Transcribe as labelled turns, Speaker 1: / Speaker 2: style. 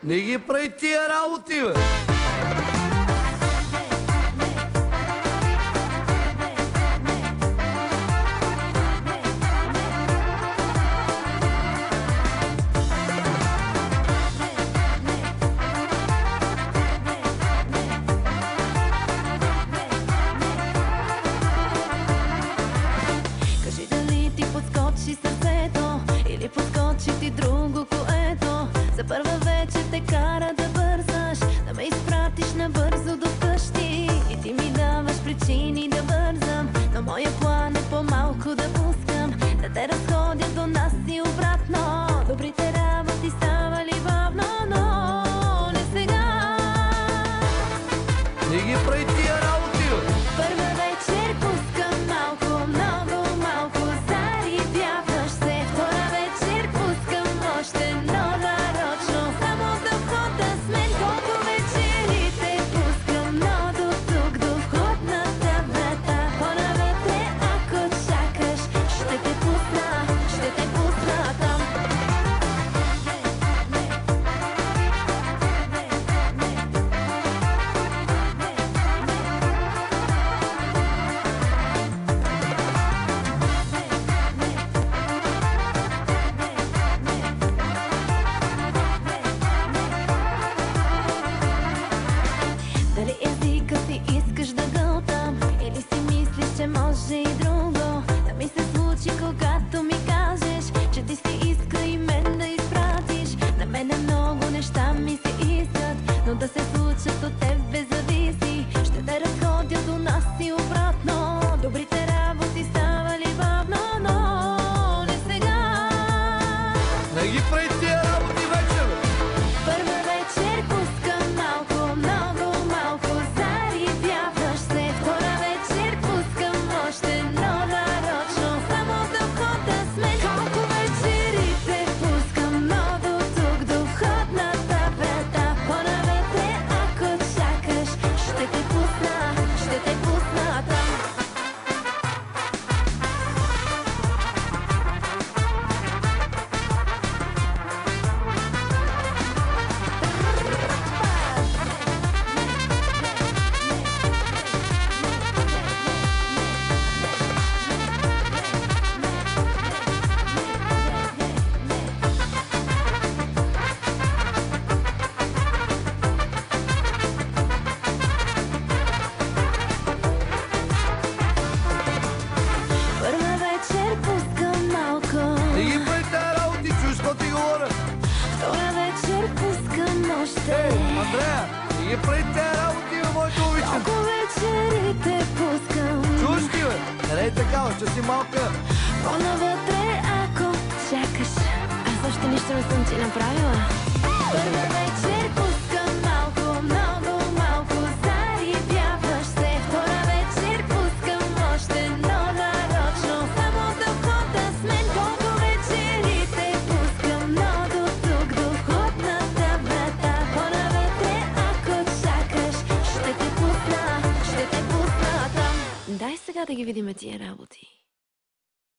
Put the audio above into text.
Speaker 1: Не ги прави тия работи, бе!
Speaker 2: Кажи дали ти подскочи сърцето или подскочи ти друго, което за първа вечер те кара да бързаш, да ме изпратиш набързо до вкъщи и ти ми даваш причини да бързам, но моя план е по-малко да пускам, да те разходя до нас и обратно. Добрите работи ставали бавно, но не сега.
Speaker 1: Не ги прави тия работи, бе!
Speaker 2: Първа вечер пускам малко, много малко, зарибяваш се. Втора вечер пускам още, но нарочно, само да хода с мен. Колко вечерите пускам, но до тук, до входната врата. По-навътре, ако чакаш, ще те пусна там. Дали езика си искаш да гълтам, или си мислиш, че може и друго да ми се случи, когато ми кажеш, че ти си иска и мен да изпратиш. На мене много неща ми се искат, но да се случат от тебе зависи. Ще те разходя до нас и обратно. Добрите работи ставали бавно, но не сега.
Speaker 1: Не ги прави тия работи вече, бе!
Speaker 2: Първа вечер пускам малко, много малко, зарибяваш се. Втора вечер пускам още, но нарочно, само да хода с мен. Колко вечерите пускам, но до тук, до входната врата. По-навътре, ако чакаш, ще те пусна там. Първа вечер пускам малко,
Speaker 1: Не ги прави тия работи, чуеш какво ти говоря?
Speaker 2: втора вечер пускам още.
Speaker 1: Андрея, не ги прави тия работи, бе, моето момиче!
Speaker 2: Колко вечерите пускам,
Speaker 1: Чуеш ти, бе? Не е такава, че си малка.
Speaker 2: по-навътре, ако чакаш. Аз още нищо не съм ти направила. Първа вечер пускам малко, много малко, зарибяваш се. Втора вечер пускам още, но нарочно, само да хода с мен. Колко вечерите пускам, но до тук, до входната врата. По-навътре, ако чакаш, ще те пусна там. Дай сега да ги видим тия работи.